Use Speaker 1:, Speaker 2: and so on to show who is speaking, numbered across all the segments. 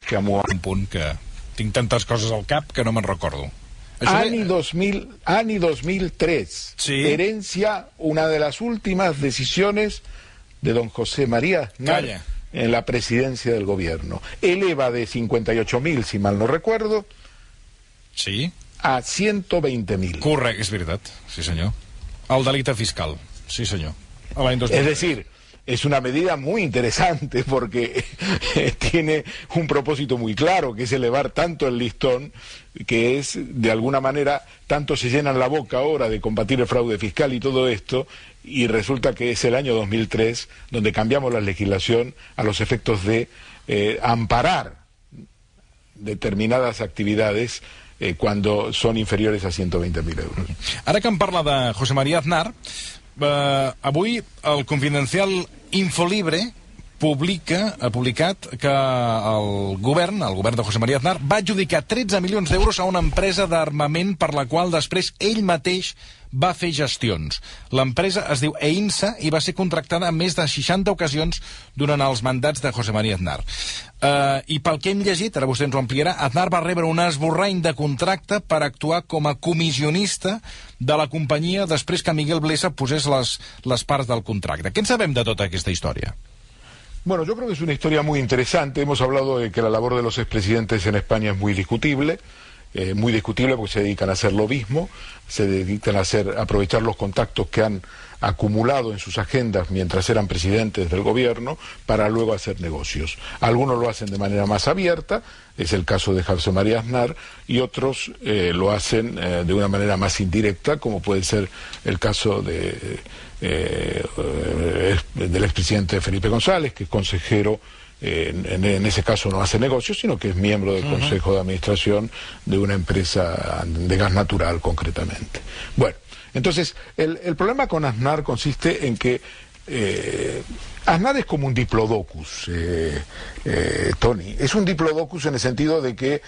Speaker 1: que Amuamar.
Speaker 2: Un punt que tinc tantes coses al cap que no me'n recordo.
Speaker 1: Año 2003.
Speaker 2: Sí.
Speaker 1: Herencia, una de las últimas decisiones de don José María Aznar en la presidencia del gobierno. Eleva de 58.000, si mal no recuerdo,
Speaker 2: sí,
Speaker 1: a 120.000.
Speaker 2: Correcte, és veritat, sí senyor. El delicte fiscal, sí senyor.
Speaker 1: Es decir, es una medida muy interesante porque tiene un propósito muy claro, que es elevar tanto el listón, que es, de alguna manera, tanto se llenan la boca ahora de combatir el fraude fiscal y todo esto, y resulta que es el año 2003 donde cambiamos la legislación a los efectos de amparar determinadas actividades cuando son inferiores a 120.000 euros.
Speaker 2: Ara que em parla de José María Aznar, avui el Confidencial Infolibre ha publicat que el govern de José María Aznar va adjudicar 13 milions d'euros a una empresa d'armament per la qual després ell mateix va fer gestions. L'empresa es diu EINSA i va ser contractada en més de 60 ocasions durant els mandats de José María Aznar. I pel que hem llegit, ara vostè ens ho ampliarà, Aznar va rebre un esborrany de contracte per actuar com a comissionista de la companyia després que Miguel Blesa posés les parts del contracte. Què en sabem de tota aquesta història?
Speaker 1: Bueno, yo creo que es una historia muy interesante. Hemos hablado de que la labor de los expresidentes en España es muy discutible porque se dedican a hacer lobismo, se dedican a aprovechar los contactos que han acumulado en sus agendas mientras eran presidentes del gobierno para luego hacer negocios. Algunos lo hacen de manera más abierta, es el caso de José María Aznar, y otros lo hacen de una manera más indirecta, como puede ser el caso del expresidente Felipe González, que es consejero. En ese caso no hace negocios, sino que es miembro del Consejo de Administración de una empresa de gas natural, concretamente. Bueno, entonces, el problema con Aznar consiste en que Aznar es como un diplodocus, Tony. Es un diplodocus en el sentido de que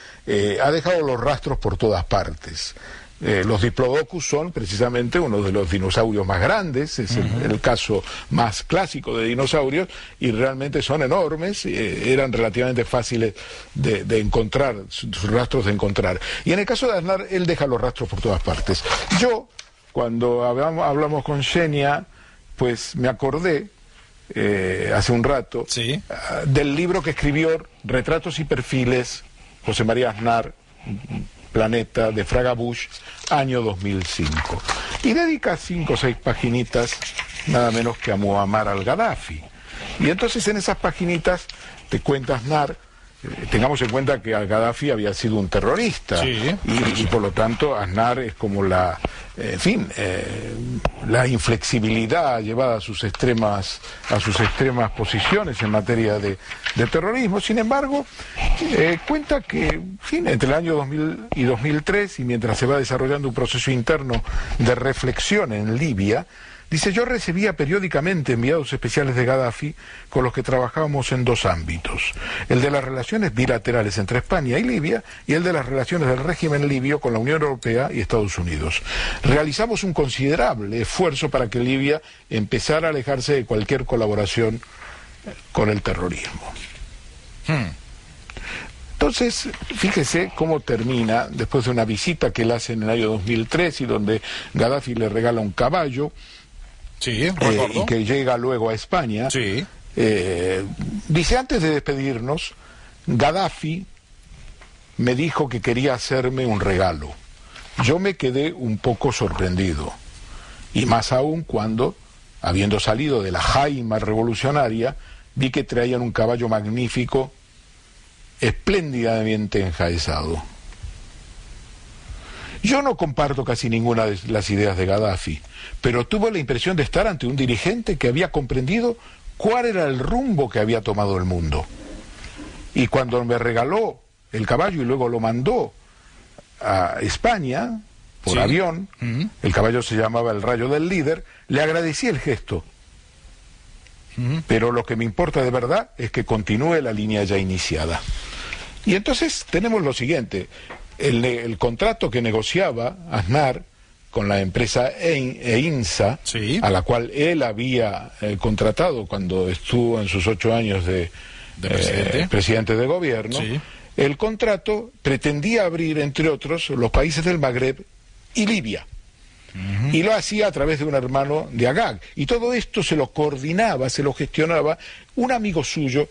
Speaker 1: ha dejado los rastros por todas partes. Los diplodocus son precisamente uno de los dinosaurios más grandes, es el caso más clásico de dinosaurios, y realmente son enormes, eran relativamente fáciles de encontrar, sus rastros de encontrar. Y en el caso de Aznar, él deja los rastros por todas partes. Yo, cuando hablamos con Xenia, pues me acordé, hace un rato,
Speaker 2: ¿sí?,
Speaker 1: del libro que escribió, Retratos y Perfiles, José María Aznar, Planeta, de Fraga Bush, año 2005. Y dedica 5 o 6 paginitas, nada menos que a Muammar al-Gaddafi. Y entonces en esas paginitas te cuenta Aznar, tengamos en cuenta que al-Gaddafi había sido un terrorista, y por lo tanto Aznar es como la inflexibilidad llevada a sus extremas posiciones en materia de terrorismo. Sin embargo, cuenta que, entre el año 2000 y 2003, y mientras se va desarrollando un proceso interno de reflexión en Libia, dice: yo recibía periódicamente enviados especiales de Gaddafi con los que trabajábamos en 2 ámbitos: el de las relaciones bilaterales entre España y Libia y el de las relaciones del régimen libio con la Unión Europea y Estados Unidos. Realizamos un considerable esfuerzo para que Libia empezara a alejarse de cualquier colaboración con el terrorismo. Entonces, fíjese cómo termina, después de una visita que él hace en el año 2003 y donde Gaddafi le regala un caballo,
Speaker 2: sí,
Speaker 1: y que llega luego a España.
Speaker 2: Sí.
Speaker 1: Dice: antes de despedirnos, Gaddafi me dijo que quería hacerme un regalo. Yo me quedé un poco sorprendido, y más aún cuando, habiendo salido de la jaima revolucionaria, vi que traían un caballo magnífico, espléndidamente enjaezado. Yo no comparto casi ninguna de las ideas de Gaddafi, pero tuve la impresión de estar ante un dirigente que había comprendido cuál era el rumbo que había tomado el mundo. Y cuando me regaló el caballo y luego lo mandó a España por avión, el caballo se llamaba el Rayo del Líder, le agradecí el gesto. Pero lo que me importa de verdad es que continúe la línea ya iniciada. Y entonces tenemos lo siguiente: el contrato que negociaba Aznar con la empresa EINSA, a la cual él había contratado cuando estuvo en sus 8 años de presidente de gobierno,
Speaker 2: sí.
Speaker 1: El contrato pretendía abrir, entre otros, los países del Magreb y Libia. Y lo hacía a través de un hermano de Agag. Y todo esto se lo coordinaba, se lo gestionaba un amigo suyo,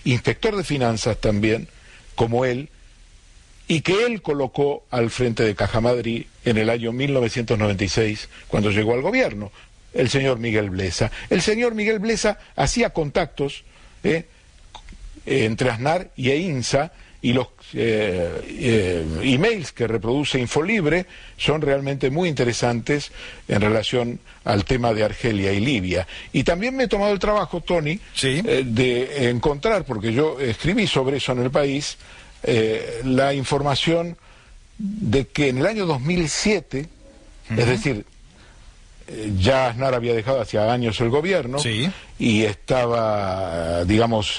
Speaker 1: inspector de finanzas también, como él, y que él colocó al frente de Caja Madrid en el año 1996, cuando llegó al gobierno, el señor Miguel Blesa. El señor Miguel Blesa hacía contactos entre Aznar y EINSA, y los emails que reproduce Infolibre son realmente muy interesantes en relación al tema de Argelia y Libia. Y también me he tomado el trabajo, Tony,
Speaker 2: sí.
Speaker 1: De encontrar, porque yo escribí sobre eso en El País, la información de que en el año 2007, es decir, ya Aznar había dejado hacía años el gobierno,
Speaker 2: sí,
Speaker 1: y estaba, digamos,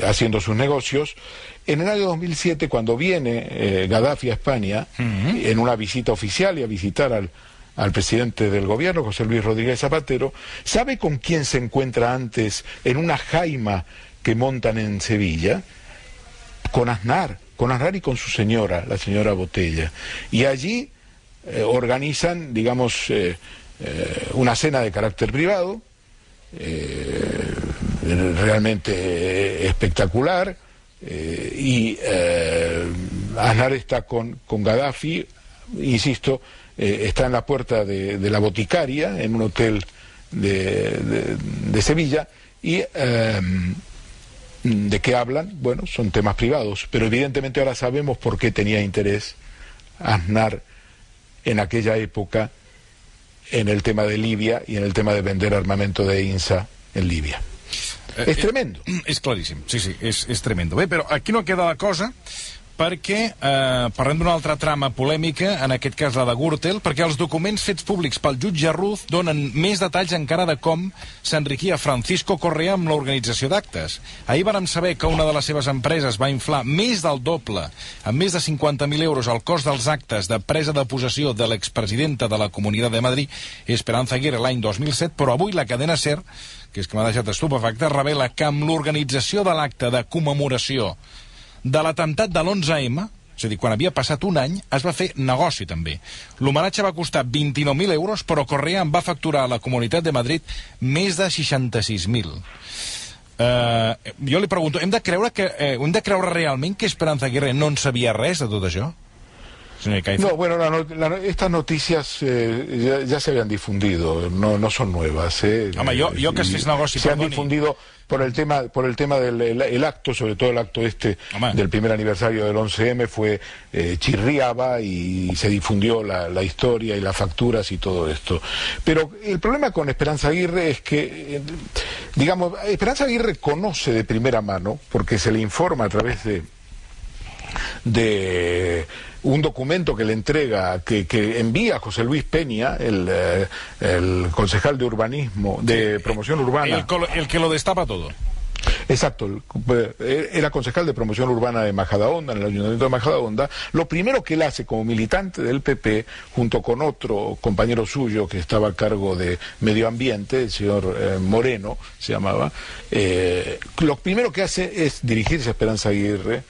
Speaker 1: haciendo sus negocios. En el año 2007, cuando viene Gaddafi a España, en una visita oficial y a visitar al presidente del gobierno, José Luis Rodríguez Zapatero, ¿sabe con quién se encuentra antes en una jaima que montan en Sevilla? Con Aznar y con su señora, la señora Botella. Y allí organizan, digamos, una cena de carácter privado, realmente espectacular, y Aznar está con Gaddafi, insisto, está en la puerta de la Boticaria, en un hotel de Sevilla, y ¿de qué hablan? Bueno, son temas privados, pero evidentemente ahora sabemos por qué tenía interés Aznar en aquella época en el tema de Libia y en el tema de vender armamento de EINSA en Libia. És tremendo.
Speaker 2: És claríssim, sí, és tremendo. Bé, però aquí no queda la cosa, perquè parlem d'una altra trama polèmica, en aquest cas la de Gürtel, perquè els documents fets públics pel jutge Ruz donen més detalls encara de com s'enriquia Francisco Correa amb l'organització d'actes. Ahir vàrem saber que una de les seves empreses va inflar més del doble, amb més de 50.000 euros, el cost dels actes de presa de possessió de l'expresidenta de la Comunitat de Madrid, Esperanza Aguirre, l'any 2007, però avui la cadena SER, que és que m'ha deixat estupefacte, revela que amb l'organització de l'acte de commemoració de l'atemptat de l'11M, és a dir, quan havia passat un any, es va fer negoci també. L'homenatge va costar 29.000 euros, però Correa en va facturar a la Comunitat de Madrid més de 66.000. Jo li pregunto, hem de creure realment que Esperanza Aguirre no en sabia res de tot això?
Speaker 1: No, bueno, estas noticias ya se habían difundido, no son nuevas.
Speaker 2: Home, jo que es fes negoci,
Speaker 1: se han difundido por el tema del acto, sobre todo el acto del primer aniversario del 11M, chirriaba y se difundió la historia y las facturas y todo esto. Pero el problema con Esperanza Aguirre es que, digamos, Esperanza Aguirre conoce de primera mano, porque se le informa a través de un documento que le entrega, que envía José Luis Peña, el concejal de urbanismo, de promoción urbana.
Speaker 2: El que lo destapa todo.
Speaker 1: Exacto, era concejal de promoción urbana de Majadahonda, en el ayuntamiento de Majadahonda. Lo primero que él hace como militante del PP, junto con otro compañero suyo que estaba a cargo de medio ambiente, el señor Moreno se llamaba, lo primero que hace es dirigirse a Esperanza Aguirre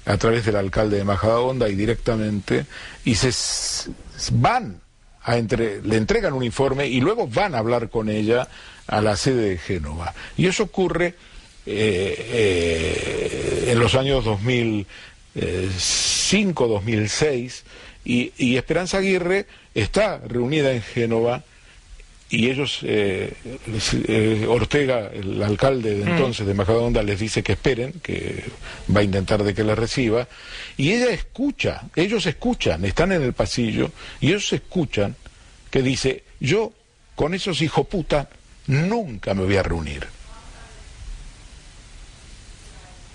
Speaker 1: a través del alcalde de Majadahonda y directamente, y le entregan un informe y luego van a hablar con ella a la sede de Génova. Y eso ocurre en los años 2005, 2006, y Esperanza Aguirre está reunida en Génova, y ellos, Ortega, el alcalde de entonces de Majadahonda, les dice que esperen, que va a intentar de que la reciba, y ella escucha, ellos escuchan, están en el pasillo, y ellos escuchan que dice: yo con esos hijoputas nunca me voy a reunir.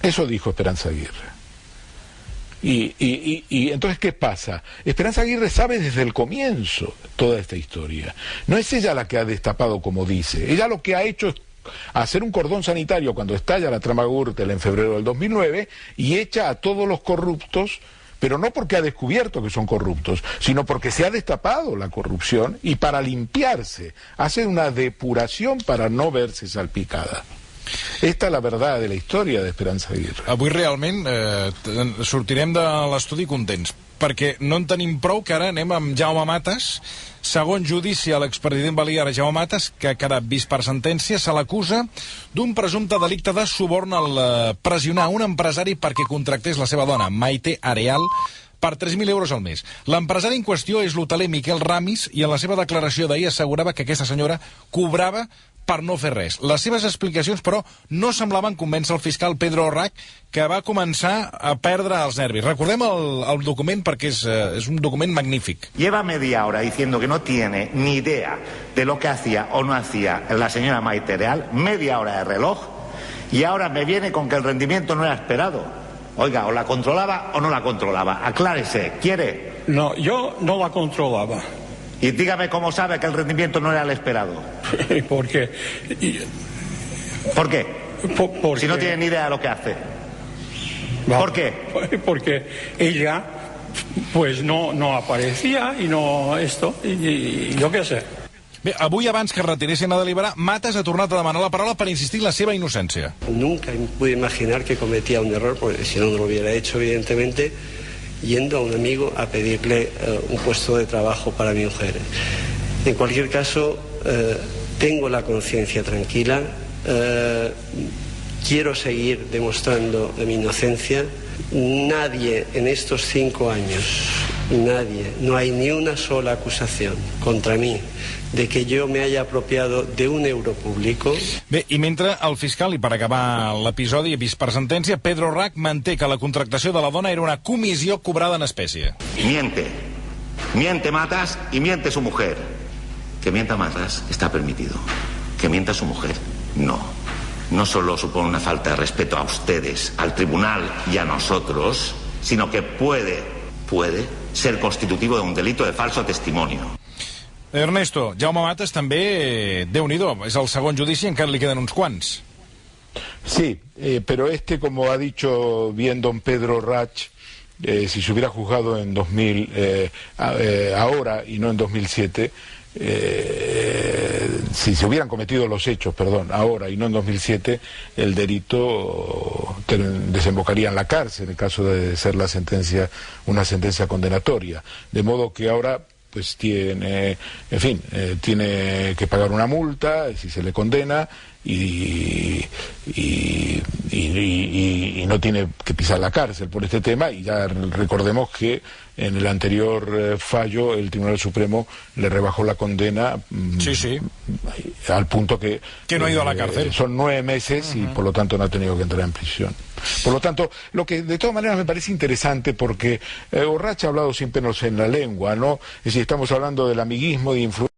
Speaker 1: Eso dijo Esperanza Aguirre. Y entonces, ¿qué pasa? Esperanza Aguirre sabe desde el comienzo toda esta historia. No es ella la que ha destapado, como dice. Ella lo que ha hecho es hacer un cordón sanitario cuando estalla la trama Gürtel en febrero del 2009 y echa a todos los corruptos, pero no porque ha descubierto que son corruptos, sino porque se ha destapado la corrupción, y para limpiarse hace una depuración para no verse salpicada. Esta és la veritat de la història d'Esperanza Aguirre.
Speaker 2: Avui realment sortirem de l'estudi contents, perquè no en tenim prou que ara anem amb Jaume Matas. Segon judici a l'expresident balear Jaume Matas, que ha quedat vist per sentència, se l'acusa d'un presumpte delicte de suborn al pressionar un empresari perquè contractés la seva dona, Maite Areal, per 3.000 euros al mes. L'empresari en qüestió és l'hoteler Miquel Ramis i en la seva declaració d'ahir assegurava que aquesta senyora cobrava per no fer res. Les seves explicacions, però, no semblaven convèncer el fiscal Pedro Rac, que va començar a perdre els nervis. Recordem el document perquè és un document magnífic.
Speaker 3: Lleva media hora diciendo que no tiene ni idea de lo que hacía o no hacía la señora Maite Areal, media hora de reloj, y ahora me viene con que el rendimiento no era esperado. Oiga, o la controlaba o no la controlaba. Aclárese, ¿quiere?
Speaker 4: No, yo no la controlaba.
Speaker 3: Y dígame cómo sabe que el rendimiento no era el esperado.
Speaker 4: ¿Por qué?
Speaker 3: ¿Por qué?
Speaker 4: Porque,
Speaker 3: si no tiene ni idea de lo que hace. ¿Por qué?
Speaker 4: Porque ella, pues no aparecía y no esto, y yo qué sé.
Speaker 2: Bé, avui, abans que es retiressin a deliberar, Matas ha tornat a demanar la paraula per insistir en la seva innocència.
Speaker 5: Nunca pude imaginar que cometía un error, porque si no, no lo hubiera hecho, evidentemente, yendo a un amigo a pedirle un puesto de trabajo para mi mujer. En cualquier caso, tengo la conciencia tranquila, quiero seguir demostrando mi inocencia. Nadie en estos 5 años, nadie, no hay ni una sola acusación contra mí de que jo me haya apropiado de un euro público.
Speaker 2: Bé, i mentre el fiscal, i per acabar l'episodi, vist per sentència, Pedro Rac manté que la contractació de la dona era una comissió cobrada en espècie.
Speaker 3: Miente Matas y miente su mujer. Que mienta Matas está permitido. Que mienta su mujer, no. No solo supone una falta de respeto a ustedes, al tribunal y a nosotros, sino que puede ser constitutivo de un delito de falso testimonio.
Speaker 2: Ernesto, Jaume Matas també, Déu-n'hi-do, és el segon judici, encara li queden uns quants.
Speaker 1: Sí, pero como ha dicho bien don Pedro Rach, si se hubiera juzgado en 2000, ahora y no en 2007, si se hubieran cometido los hechos, ahora y no en 2007, el delito desembocaría en la cárcel en el caso de ser una sentencia condenatoria. De modo que ahora pues tiene que pagar una multa si se le condena y no tiene que pisar la cárcel por este tema. Y ya recordemos que en el anterior fallo el Tribunal Supremo le rebajó la condena al punto que
Speaker 2: no ha ido a la cárcel.
Speaker 1: Son 9 meses y por lo tanto no ha tenido que entrar en prisión. Por lo tanto, lo que de todas maneras me parece interesante, porque Borracha ha hablado sin pelos en la lengua, ¿no? Es decir, estamos hablando del amiguismo, de influencia